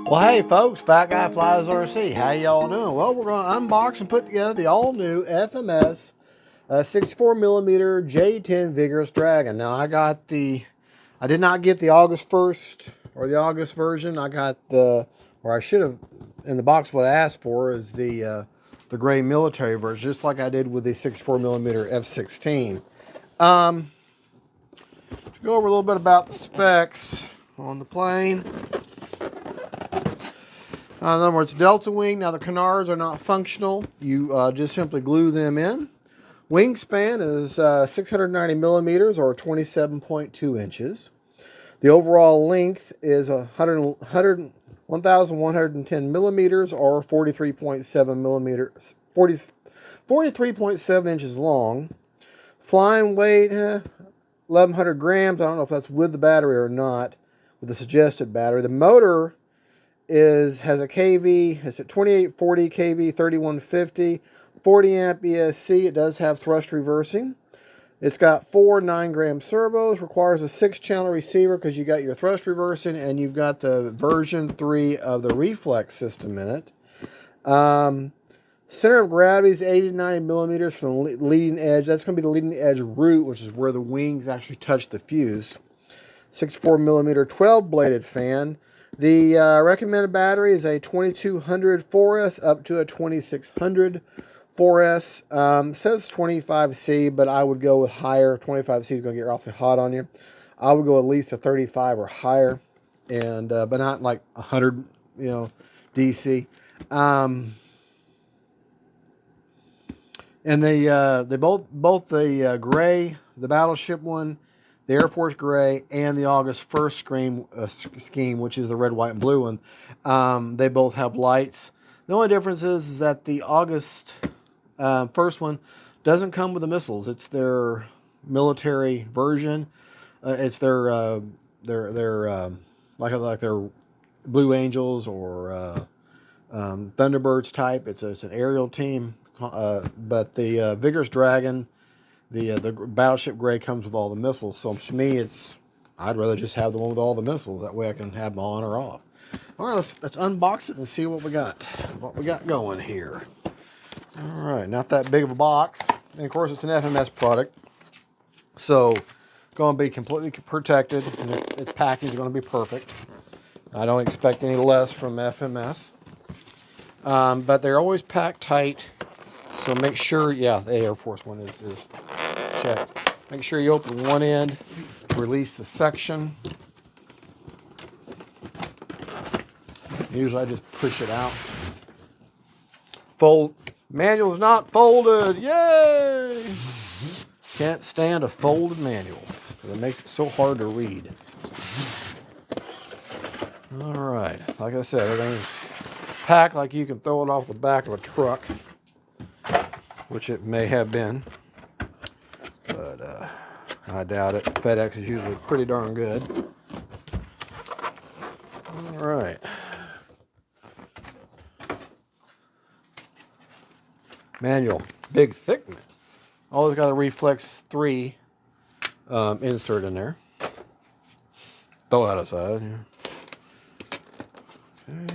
Well, hey folks, Fat Guy Flies RC. How y'all doing? Well, we're going to unbox and put together the all-new FMS 64mm J-10 Vigorous Dragon. Now, I did not get the August 1st or the August version. I got or I should have, in the box what I asked for is the gray military version, just like I did with the 64mm F-16. To go over a little bit about the specs on the plane. In other words, Delta Wing. Now the canards are not functional. You just simply glue them in. Wingspan is 690 millimeters or 27.2 inches. The overall length is 1,110 millimeters or 43.7 millimeters, 43.7 inches long. Flying weight, 1,100 grams. I don't know if that's with the battery or not, with the suggested battery. The motor has a KV, it's at 2840 kV, 3150, 40 amp ESC. It does have thrust reversing. It's got 4 9-gram servos, requires a 6-channel receiver because you got your thrust reversing and you've got the version 3 of the reflex system in it. Center of gravity is 80 to 90 millimeters from the leading edge. That's going to be the leading edge root, which is where the wings actually touch the fuse. 64mm 12-bladed fan. The recommended battery is a 2200 4S up to a 2600 4S. Says 25C, but I would go with higher. 25C is going to get awfully hot on you. I would go at least a 35 or higher, and but not like 100, DC. And they both the gray, the battleship one, the Air Force gray, and the August 1st scheme, which is the red, white, and blue one. They both have lights. The only difference is that the August 1st one doesn't come with the missiles. It's their military version. It's their like their Blue Angels or Thunderbirds type. It's an aerial team. But the Vigorous Dragon, the Battleship Gray comes with all the missiles. So to me, I'd rather just have the one with all the missiles. That way I can have them on or off. All right, let's unbox it and see what we got going here. All right, not that big of a box. And of course, it's an FMS product, so it's going to be completely protected, and its package is going to be perfect. I don't expect any less from FMS, but they're always packed tight. So make sure, the Air Force one is checked. Make sure you open one end, release the section. Usually I just push it out. Manual's not folded, yay! Can't stand a folded manual. It makes it so hard to read. All right, like I said, everything's packed like you can throw it off the back of a truck, which it may have been, but I doubt it. FedEx is usually pretty darn good. All right. Manual, big thick. Always got a Reflex 3 insert in there. Throw that aside. Okay.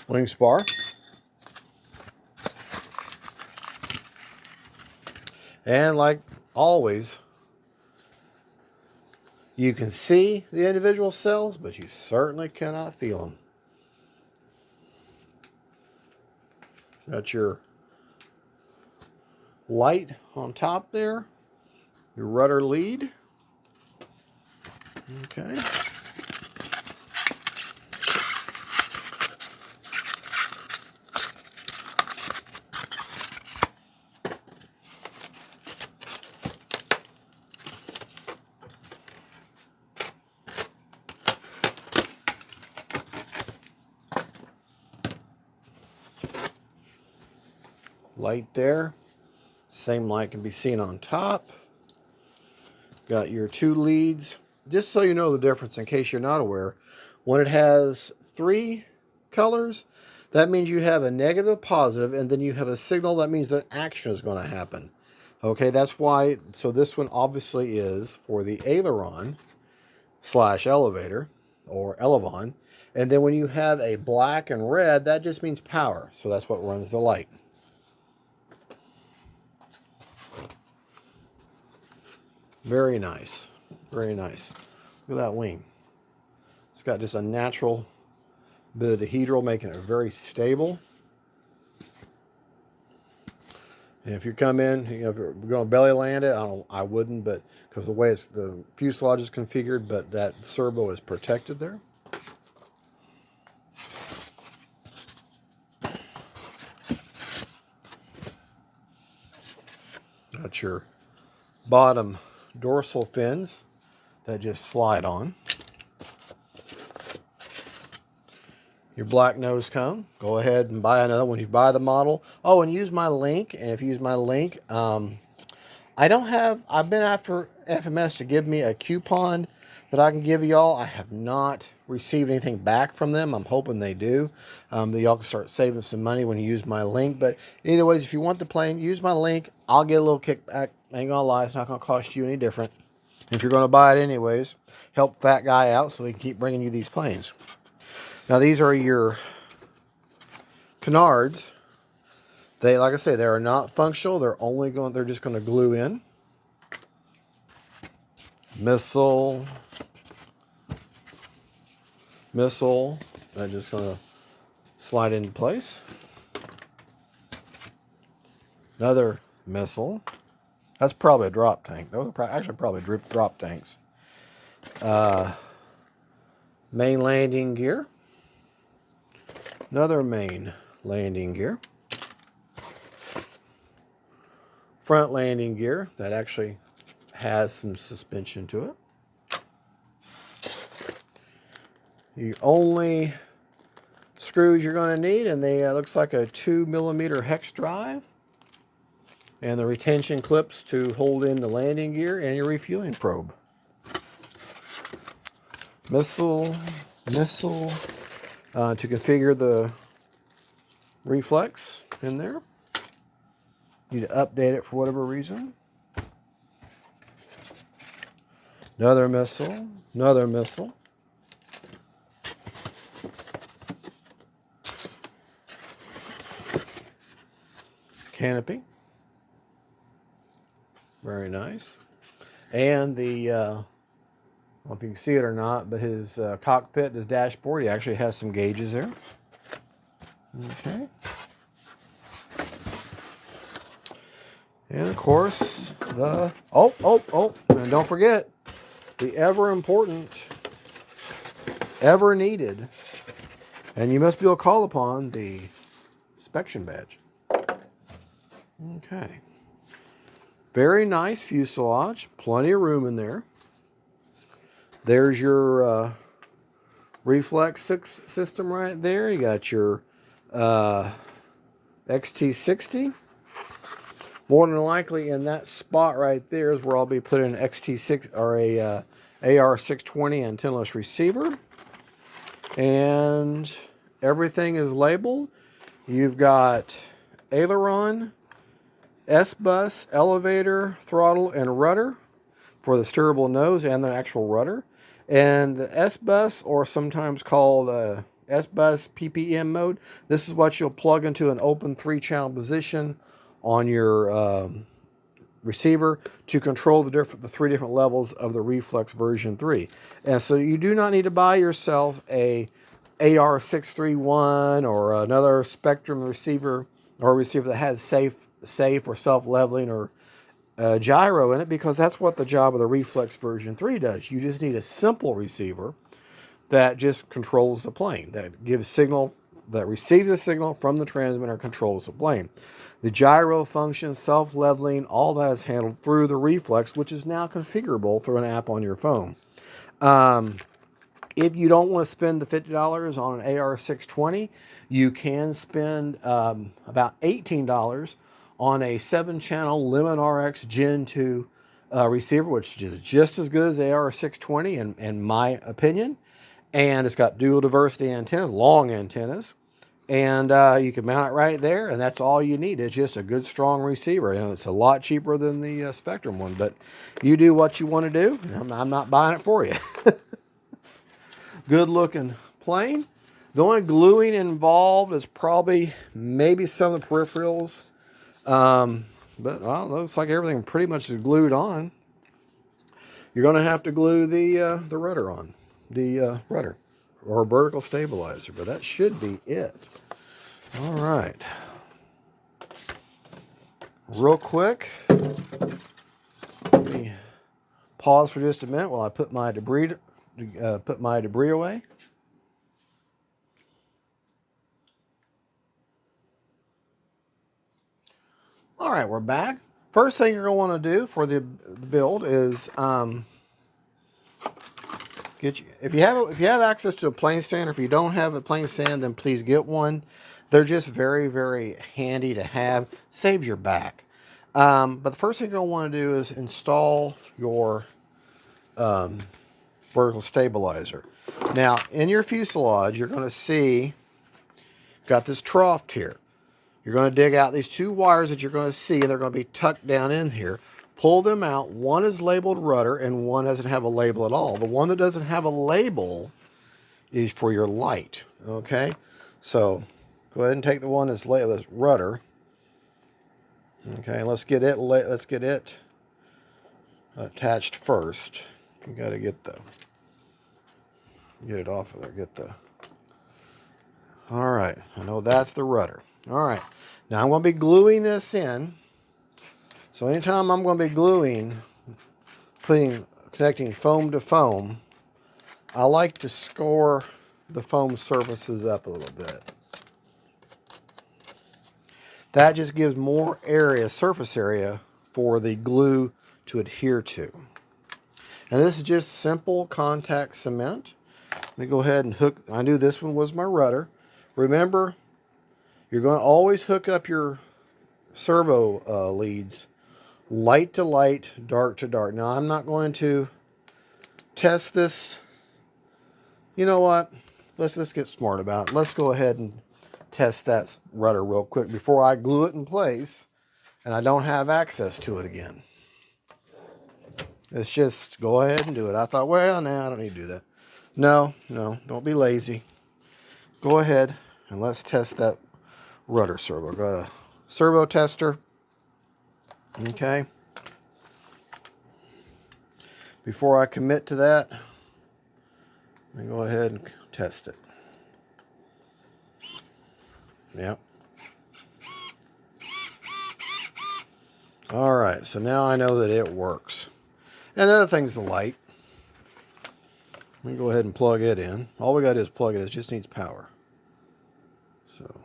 Wing spar. And like always, you can see the individual cells, but you certainly cannot feel them. Got your light on top there, your rudder lead. Okay. Light there. Same light can be seen on top. Got your 2 leads. Just so you know the difference, in case you're not aware, when it has 3 colors, that means you have a negative, positive, and then you have a signal. That means that action is going to happen. Okay, that's why. So this one obviously is for the aileron / elevator, or elevon. And then when you have a black and red, that just means power. So that's what runs the light. Very nice. Very nice. Look at that wing. It's got just a natural bit of dihedral, making it very stable. And if you come in, you know, if you're going to belly land it, I wouldn't, but because the way the fuselage is configured, but that servo is protected there. Got your bottom dorsal fins that just slide on. Your black nose cone. Go ahead and buy another when you buy the model. Oh, and use my link. And if you use my link, I've been after FMS to give me a coupon that I can give y'all. I have not received anything back from them. I'm hoping they do. That y'all can start saving some money when you use my link. But either ways, if you want the plane, use my link. I'll get a little kickback. Ain't gonna lie, it's not gonna cost you any different. If you're gonna buy it anyways, help Fat Guy out so he can keep bringing you these planes. Now these are your canards. They, like I say, they are not functional. They're just going to glue in. Missile. They're just going to slide into place. Another missile. That's probably a drop tank. Those are actually probably drop tanks. Main landing gear. Another main landing gear. Front landing gear that actually has some suspension to it. The only screws you're going to need, and they looks like a 2mm hex drive, and the retention clips to hold in the landing gear, and your refueling probe. Missile. To configure the reflex in there. Need to update it for whatever reason. Another missile. Canopy. Very nice. And the, I don't know if you can see it or not, but his cockpit, his dashboard, he actually has some gauges there. Okay. And of course, and don't forget, the ever important, ever needed, and you must be able to call upon the inspection badge. Okay. Very nice fuselage, plenty of room in there. There's your reflex system right there. You got your XT60. More than likely in that spot right there is where I'll be putting an XT6 or a AR620 antennaless receiver. And everything is labeled. You've got aileron, S-bus, elevator, throttle, and rudder for the steerable nose and the actual rudder. And the S-bus, or sometimes called S-bus PPM mode, this is what you'll plug into an open 3-channel position on your receiver to control the 3 different levels of the Reflex version 3. And so you do not need to buy yourself a AR631 or another Spectrum receiver, or a receiver that has safe or self-leveling or gyro in it, because that's what the job of the Reflex version 3 does. You just need a simple receiver that just controls the plane, that gives signal, that receives a signal from the transmitter, controls the plane. The gyro function, self-leveling, all that is handled through the Reflex, which is now configurable through an app on your phone. If you don't want to spend the $50 on an AR620, you can spend about $18 on a 7-channel Lemon RX Gen 2 receiver, which is just as good as the AR620 in my opinion. And it's got dual diversity antennas, long antennas. And you can mount it right there, and that's all you need. It's just a good, strong receiver. You know, it's a lot cheaper than the Spectrum one, but you do what you want to do. I'm not buying it for you. Good looking plane. The only gluing involved is probably maybe some of the peripherals. But well, it looks like everything pretty much is glued on. You're going to have to glue the rudder on, the rudder or vertical stabilizer, but that should be it. All right. Real quick, let me pause for just a minute while I put my debris away. All right, we're back. First thing you're going to want to do for the build is if you have access to a plane stand, or if you don't have a plane stand, then please get one. They're just very, very handy to have. Saves your back. But the first thing you're going to want to do is install your vertical stabilizer. Now, in your fuselage, you're going to see got this trough here. You're going to dig out these 2 wires that you're going to see. They're going to be tucked down in here. Pull them out. One is labeled rudder and one doesn't have a label at all. The one that doesn't have a label is for your light. Okay, so go ahead and take the one that's labeled as rudder. Okay, let's get it attached first. You got to get it off of there. All right, I know that's the rudder. All right, now I'm going to be gluing this in. So anytime I'm going to be gluing, connecting foam to foam, I like to score the foam surfaces up a little bit. That just gives more surface area for the glue to adhere to. And this is just simple contact cement. Let me go ahead and hook. I knew this one was my rudder. Remember, you're going to always hook up your servo leads light to light, dark to dark. Now, I'm not going to test this. You know what? Let's get smart about it. Let's go ahead and test that rudder real quick before I glue it in place and I don't have access to it again. Let's just go ahead and do it. I thought, well, no, I don't need to do that. No, don't be lazy. Go ahead and let's test that rudder servo. Got a servo tester. Okay. Before I commit to that, let me go ahead and test it. Yep. All right, so now I know that it works. And the other thing's the light. Let me go ahead and plug it in. All we got to do is plug it in. It just needs power. So.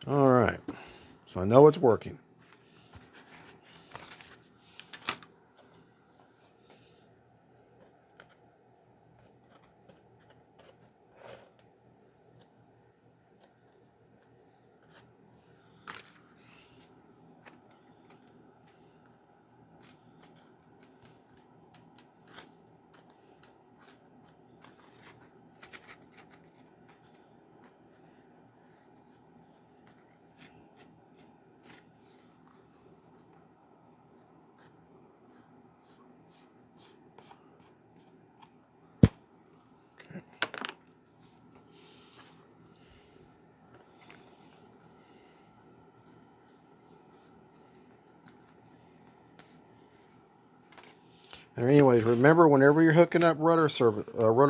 All right, so I know it's working. And anyways, remember, whenever you're hooking up rudder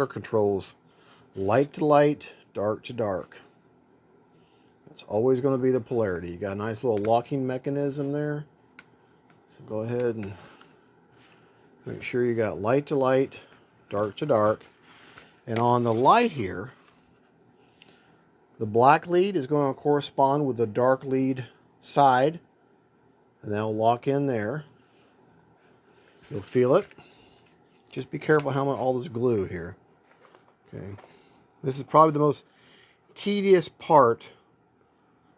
controls, light to light, dark to dark. It's always going to be the polarity. You got a nice little locking mechanism there. So go ahead and make sure you got light to light, dark to dark. And on the light here, the black lead is going to correspond with the dark lead side. And that'll lock in there. You'll feel it. Just be careful how much all this glue here. Okay. This is probably the most tedious part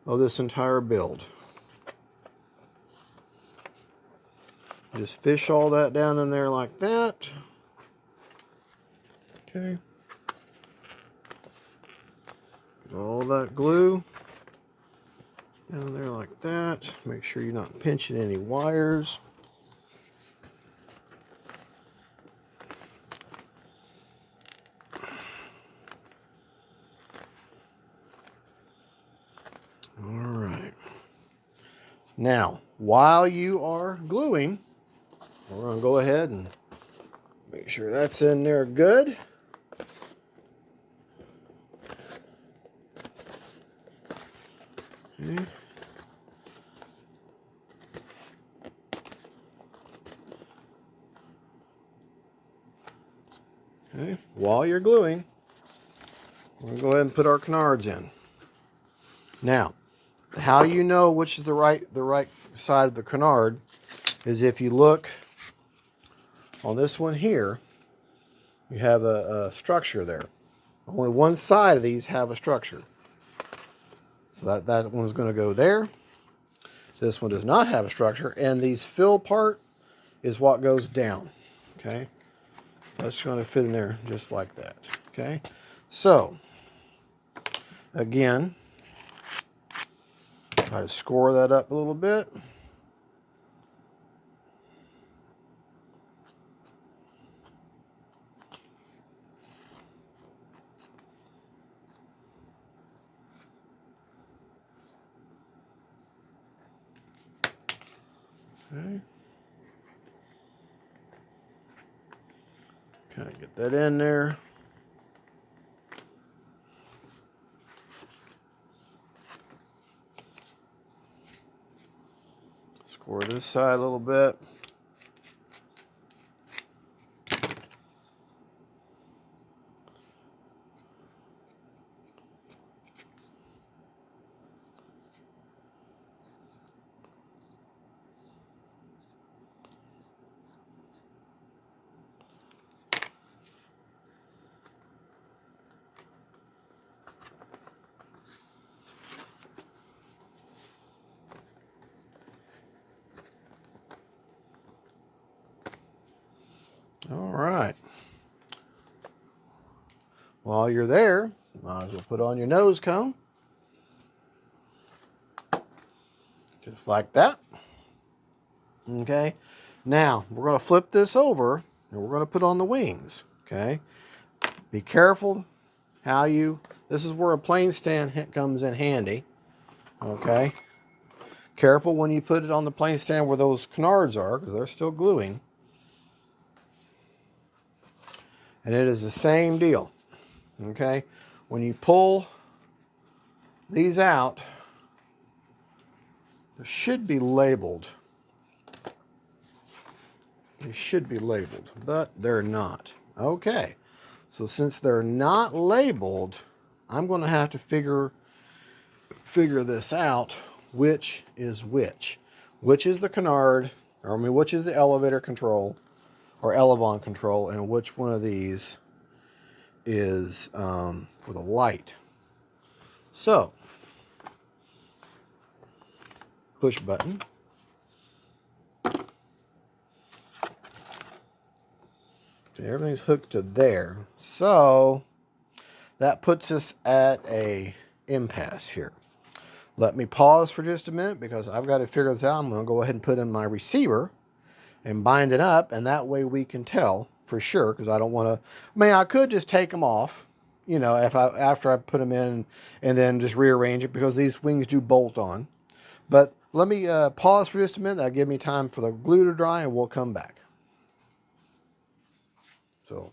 of this entire build. Just fish all that down in there like that. Okay. Get all that glue down there like that. Make sure you're not pinching any wires. Alright. Now, while you are gluing, we're going to go ahead and make sure that's in there good. Okay. Okay. While you're gluing, we're going to go ahead and put our canards in. Now, how you know which is the right side of the canard is if you look on this one here, you have a structure there. Only one side of these have a structure. So that one's going to go there. This one does not have a structure, and these fill part is what goes down. Okay, that's going to fit in there just like that. Okay, so again, try to score that up a little bit. Okay. Kind of get that in there. Score this side a little bit. All right. While you're there, might as well put on your nose cone. Just like that. Okay. Now, we're going to flip this over, and we're going to put on the wings. Okay. Be careful how you... This is where a plane stand comes in handy. Okay. Careful when you put it on the plane stand where those canards are, because they're still gluing. And it is the same deal. Okay. When you pull these out, they should be labeled. They should be labeled, but they're not. Okay. So since they're not labeled, I'm going to have to figure this out. Which is which? Which is the canard, or I mean, which is the elevator control or elevon control, and which one of these is for the light? So, push button. Okay, everything's hooked to there. So, that puts us at a impasse here. Let me pause for just a minute because I've got to figure this out. I'm going to go ahead and put in my receiver and bind it up, and that way we can tell for sure, because I don't want to... I mean, I could just take them off, you know, after I put them in and then just rearrange it, because these wings do bolt on. But let me pause for just a minute. That'll give me time for the glue to dry, and we'll come back. So,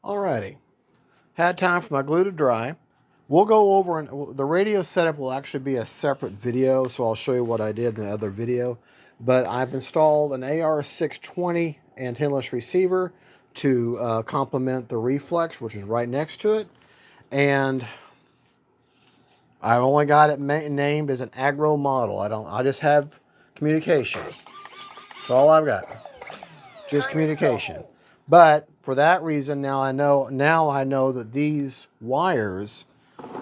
alrighty. Had time for my glue to dry. We'll go over, and the radio setup will actually be a separate video, so I'll show you what I did in the other video. But I've installed an AR620 antenna-less receiver to complement the reflex, which is right next to it. And I've only got it named as an agro model. I just have communication. That's all I've got. Just communication. But for that reason, now I know that these wires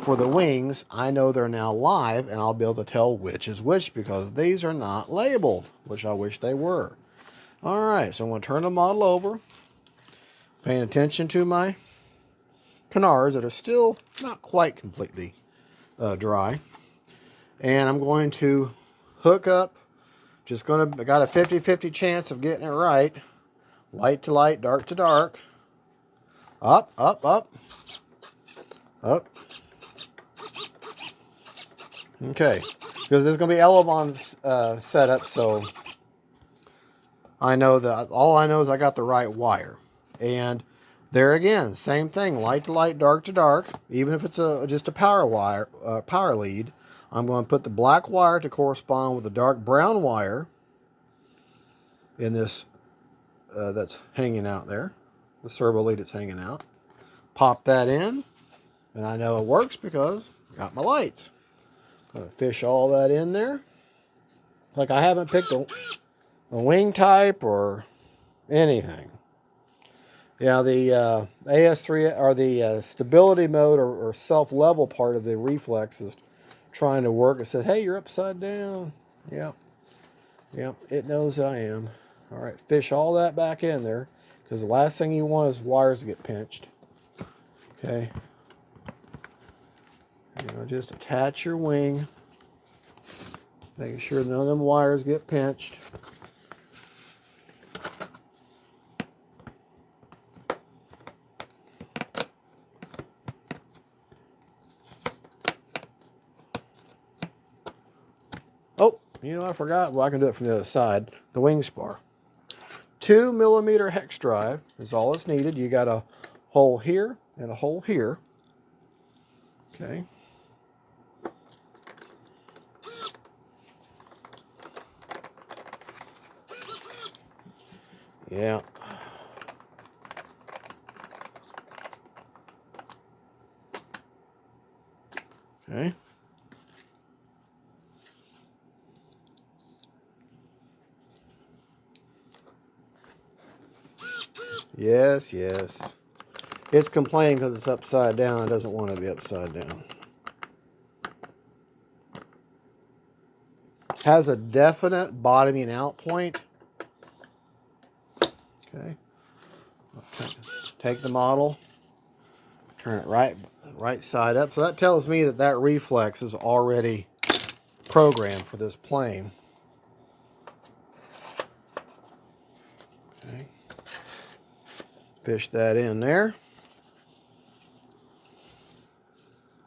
for the wings, I know they're now live, and I'll be able to tell which is which because these are not labeled, which I wish they were. All right, so I'm going to turn the model over, paying attention to my canards that are still not quite completely dry. And I'm going to hook up, I got a 50-50 chance of getting it right. Light to light, dark to dark. Up, up, up. Up. Okay, because there's going to be Aileron setup, so I know that all I know is I got the right wire. And there again, same thing, light to light, dark to dark. Even if it's just a power wire, power lead, I'm going to put the black wire to correspond with the dark brown wire in this that's hanging out there, the servo lead that's hanging out. Pop that in, and I know it works because I got my lights. Gonna fish all that in there. Like I haven't picked a wing type or anything. Yeah, the AS3 or the stability mode or self-level part of the reflex is trying to work. It says, "Hey, you're upside down." Yep, yep, it knows that I am. All right, fish all that back in there because the last thing you want is wires to get pinched. Okay, just attach your wing, making sure none of them wires get pinched. Oh, I forgot. Well, I can do it from the other side. The wing spar. 2mm hex drive is all that's needed. You got a hole here and a hole here. Okay. Yeah. Okay. Yes, yes. It's complaining because it's upside down. It doesn't want to be upside down. Has a definite bottoming out point. Okay. Take the model, turn it right side up. So that tells me that that reflex is already programmed for this plane. Okay. Fish that in there.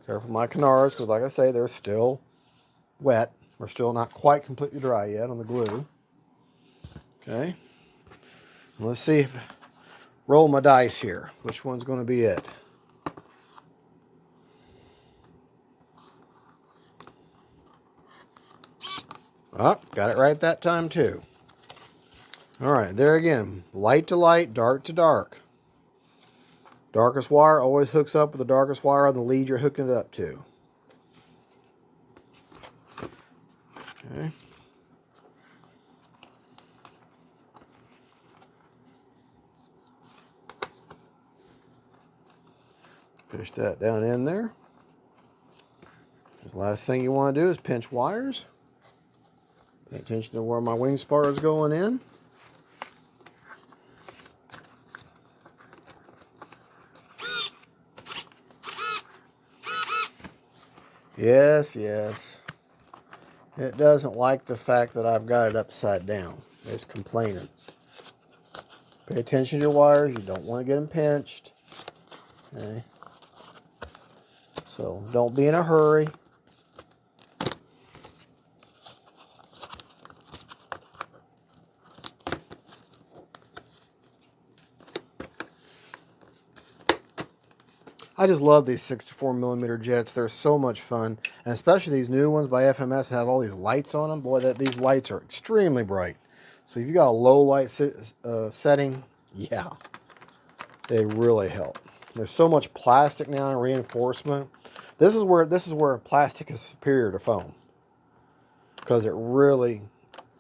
Careful my canards, because like I say, they're still wet. We're still not quite completely dry yet on the glue. Okay. Let's see if roll my dice here. Which one's going to be it? Oh, got it right that time too. All right, there again. Light to light, dark to dark. Darkest wire always hooks up with the darkest wire on the lead you're hooking it up to. Okay. Fish that down in there. The last thing you want to do is pinch wires. Pay attention to where my wing spar is going in. Yes, yes. It doesn't like the fact that I've got it upside down. It's complaining. Pay attention to your wires. You don't want to get them pinched. Okay. So don't be in a hurry. I just love these 64mm jets. They're so much fun. And especially these new ones by FMS have all these lights on them. Boy, these lights are extremely bright. So if you got a low light setting, yeah, they really help. There's so much plastic now and reinforcement. This is where plastic is superior to foam, because it really,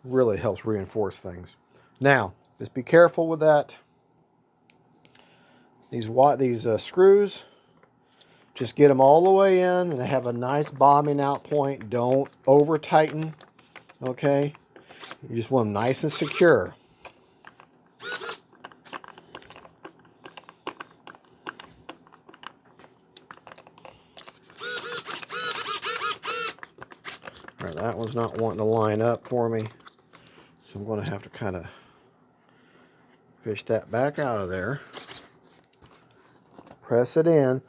really helps reinforce things. Now, just be careful with that these screws, just get them all the way in, and they have a nice bobbing out point. Don't over tighten, okay? You just want them nice and secure. All right, that one's not wanting to line up for me, so I'm going to have to kind of fish that back out of there. Press it in.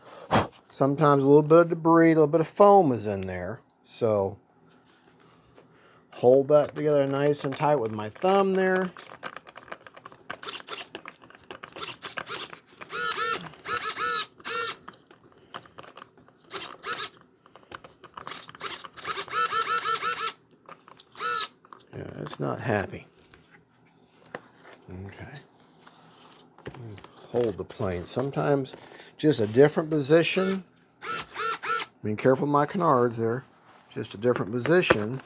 Sometimes a little bit of debris, a little bit of foam is in there, so hold that together nice and tight with my thumb there. Yeah, it's not happy. Okay. Hold the plane. Sometimes just a different position. Being careful with my canards there. Just a different position.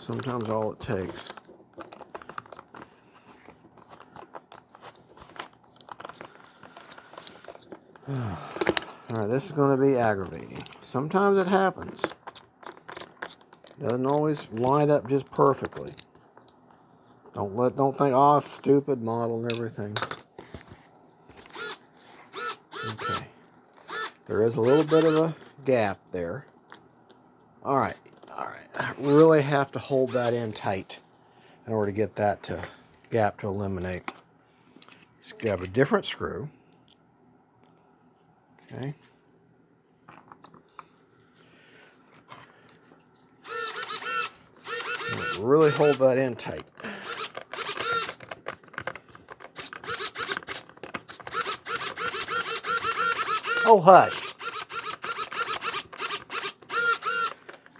Sometimes all it takes. Alright, this is going to be aggravating. Sometimes it happens. Doesn't always line up just perfectly. Don't think, oh, stupid model and everything. Okay. There is a little bit of a gap there. Alright. I really have to hold that in tight in order to get that gap to eliminate. Just grab a different screw. Okay. Really hold that in tight. Oh, hush.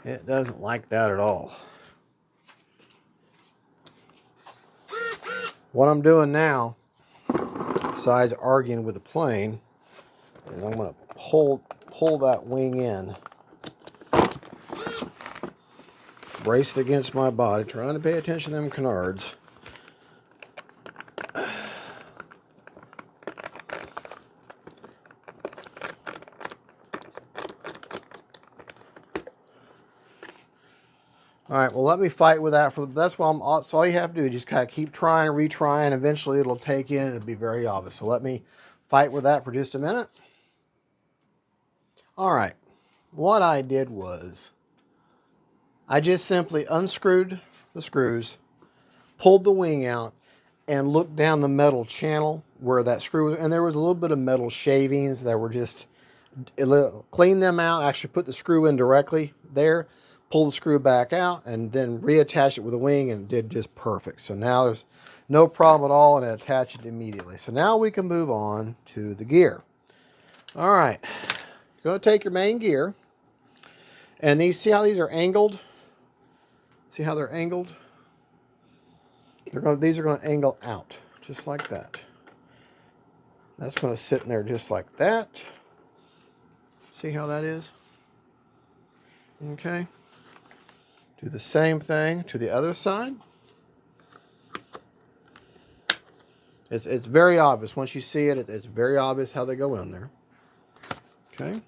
It doesn't like that at all. What I'm doing now, besides arguing with the plane, is I'm going to pull that wing in. Brace it against my body, trying to pay attention to them canards. Alright, well, let me fight with that. That's why so all you have to do is just kind of keep trying and retrying. Eventually it'll take in, it'll be very obvious. So let me fight with that for just a minute. Alright, what I did was I just simply unscrewed the screws, pulled the wing out, and looked down the metal channel where that screw was, and there was a little bit of metal shavings that were just, cleaned them out, actually put the screw in directly there, pull the screw back out, and then reattach it with a wing, and it did just perfect. So now there's no problem at all, and it attached it immediately. So now we can move on to the gear. All right, you're going to take your main gear, and see how these are angled? See how they're angled? These are going to angle out, just like that. That's going to sit in there just like that. See how that is? Okay. Do the same thing to the other side. It's very obvious. Once you see it, it's very obvious how they go in there. Okay.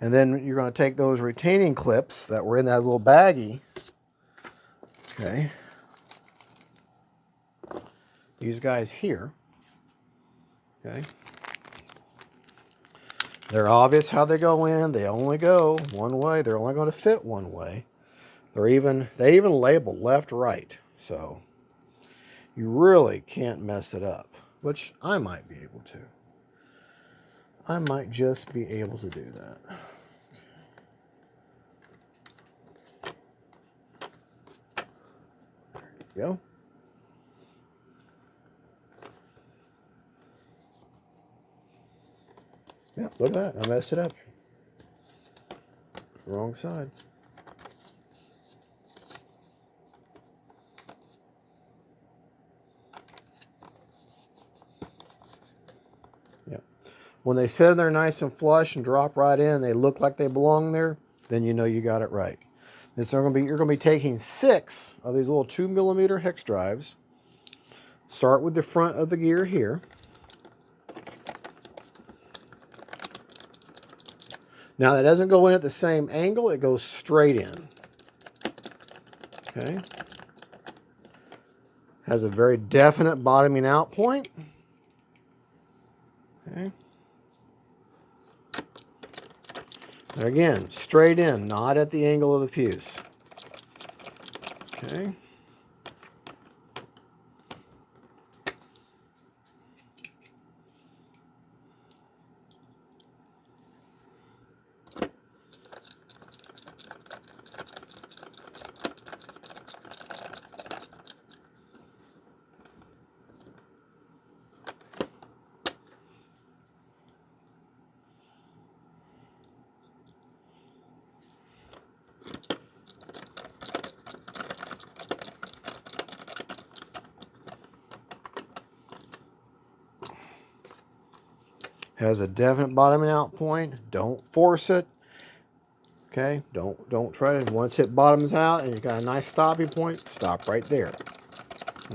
And then you're going to take those retaining clips that were in that little baggie. Okay. These guys here. Okay. They're obvious how they go in. They only go one way. They're only going to fit one way. They even label left, right. So you really can't mess it up, which I might be able to. I might just be able to do that. There you go. Yeah, look at that. I messed it up. Wrong side. Yeah. When they sit in there nice and flush and drop right in, they look like they belong there, then you know you got it right. And so you're going to be taking 6 of these little 2mm hex drives. Start with the front of the gear here. Now that doesn't go in at the same angle, it goes straight in. Okay. Has a very definite bottoming out point. Okay. And again, straight in, not at the angle of the fuse. Okay. Has a definite bottoming out point. Don't force it. Okay, don't try to. Once it bottoms out and you got a nice stopping point, stop right there.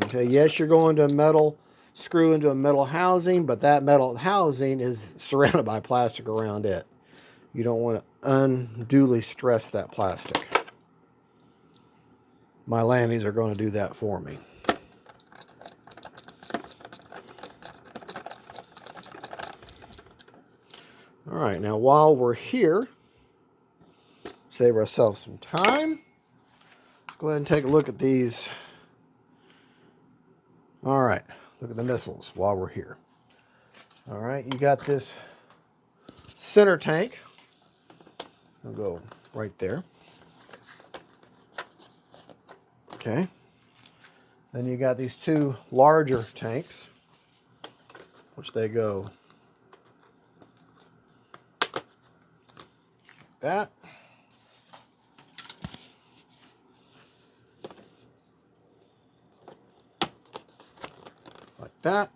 Okay, yes, you're going to a metal screw into a metal housing, but that metal housing is surrounded by plastic around it. You don't want to unduly stress that plastic. My landings are going to do that for me. All right, now while we're here, save ourselves some time. Let's go ahead and take a look at these. All right, look at the missiles while we're here. All right, you got this center tank. I'll go right there. Okay. Then you got these two larger tanks, which they go like that. Like that.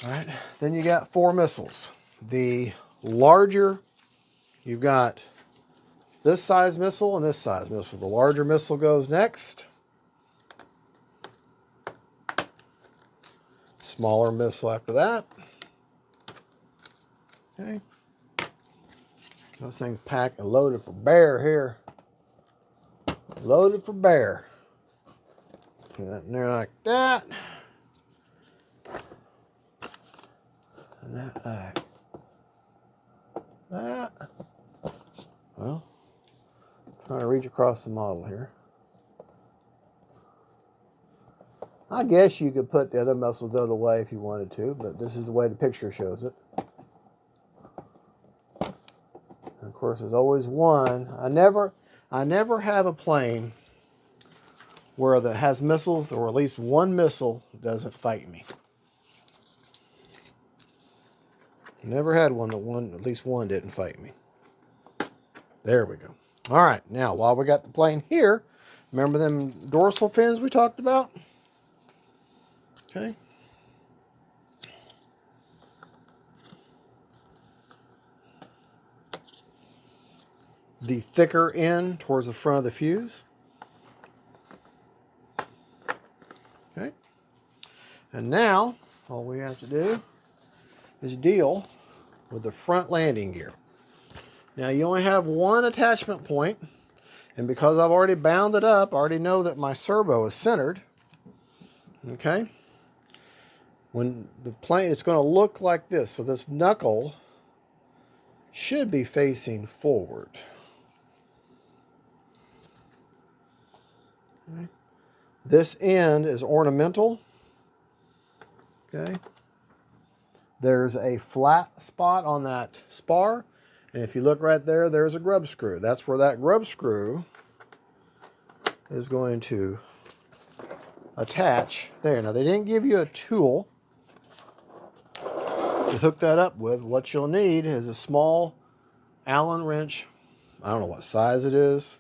All right. Then you got 4 missiles. The larger, you've got this size missile and this size missile. The larger missile goes next. Smaller missile after that. Okay. Those things packed and loaded for bear here. Loaded for bear. Put that in there like that. And that like that. Well, trying to reach across the model here. I guess you could put the other missiles the other way if you wanted to, but this is the way the picture shows it. And of course, there's always one. I never have a plane where that has missiles, or at least one missile doesn't fight me. Never had one that at least one didn't fight me. There we go. All right, now while we got the plane here, remember them dorsal fins we talked about? Okay. The thicker end towards the front of the fuse. Okay. And now, all we have to do is deal with the front landing gear. Now, you only have one attachment point, and because I've already bound it up, I already know that my servo is centered. Okay. When the plane, it's going to look like this. So this knuckle should be facing forward. Okay. This end is ornamental. Okay. There's a flat spot on that spar. And if you look right there, there's a grub screw. That's where that grub screw is going to attach there. Now, they didn't give you a tool to hook that up with. What you'll need is a small Allen wrench. I don't know what size it is.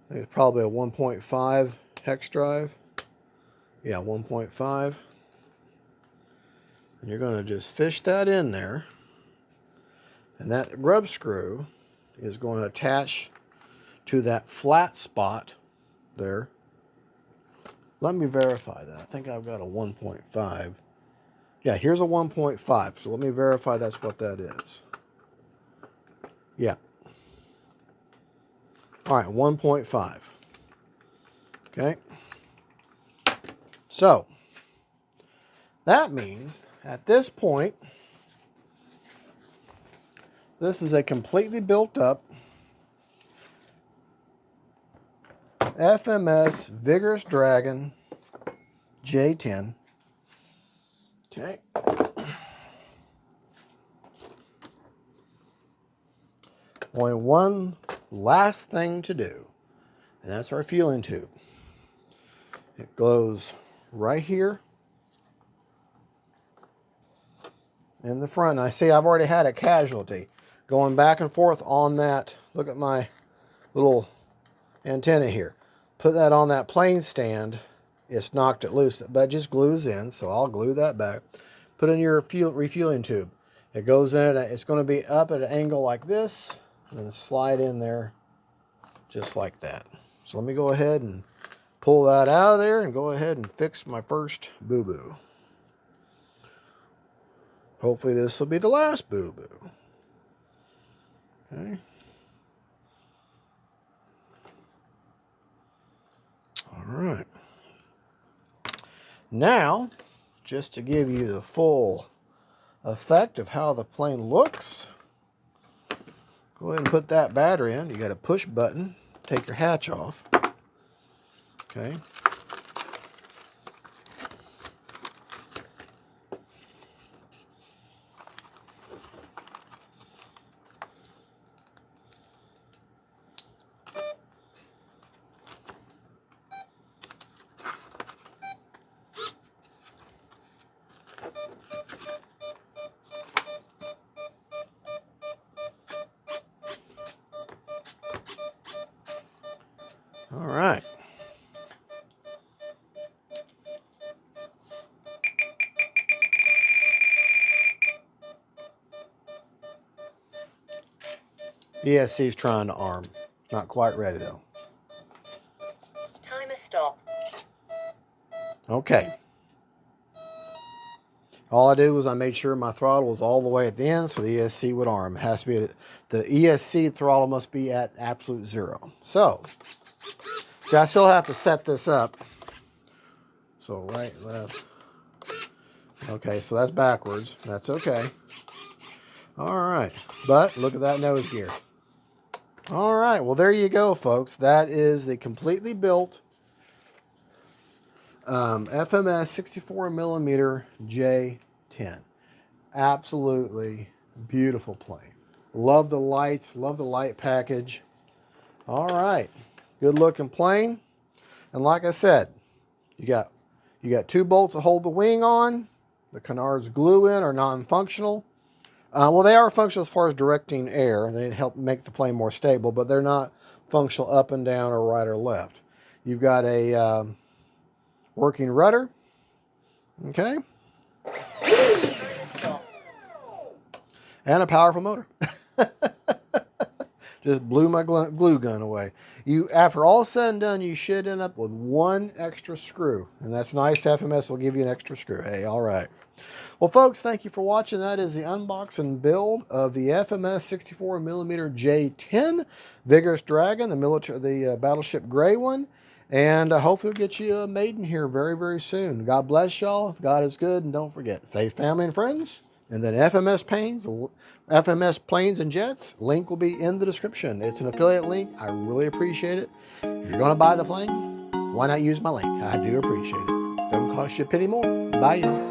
I think it's probably a 1.5 hex drive. Yeah, 1.5. And you're going to just fish that in there. And that grub screw is going to attach to that flat spot there. Let me verify that. I think I've got a 1.5. Yeah, here's a 1.5. So let me verify that's what that is. Yeah. All right, 1.5. Okay. So that means at this point, this is a completely built up FMS Vigorous Dragon J-10. Okay. Only one last thing to do, and that's our fueling tube. It goes right here in the front. I see I've already had a casualty going back and forth on that. Look at my little antenna here. Put that on that plane stand. It's knocked it loose, but it just glues in, so I'll glue that back. Put in your refueling tube. It goes in, it's going to be up at an angle like this, and then slide in there just like that. So let me go ahead and pull that out of there and go ahead and fix my first boo-boo. Hopefully this will be the last boo-boo. Okay. All right. Now, just to give you the full effect of how the plane looks, go ahead and put that battery in. You got a push button, take your hatch off. Okay. All right. ESC's trying to arm. Not quite ready though. Timer stop. Okay. All I did was I made sure my throttle was all the way at the end so the ESC would arm. It has to be, the ESC throttle must be at absolute 0. So, see, I still have to set this up. So right, left. Okay, so that's backwards. That's okay. All right, but look at that nose gear. All right, well there you go, folks. That is the completely built FMS 64mm J-10. Absolutely beautiful plane. Love the lights, love the light package. All right, good looking plane. And like I said, you got 2 bolts to hold the wing on. The canards glue in are non-functional. Well, they are functional as far as directing air. They help make the plane more stable, but they're not functional up and down or right or left. You've got a working rudder. Okay. And a powerful motor. Just blew my glue gun away. After all said and done, you should end up with 1 extra screw. And that's nice. FMS will give you an extra screw. Hey, all right. Well, folks, thank you for watching. That is the unbox and build of the FMS 64mm J-10 Vigorous Dragon, the battleship gray one. And hopefully we'll get you made in here very, very soon. God bless y'all. God is good. And don't forget, faith, family, and friends. And then FMS Planes and Jets. Link will be in the description. It's an affiliate link. I really appreciate it. If you're going to buy the plane, why not use my link? I do appreciate it. Don't cost you a penny more. Bye, y'all.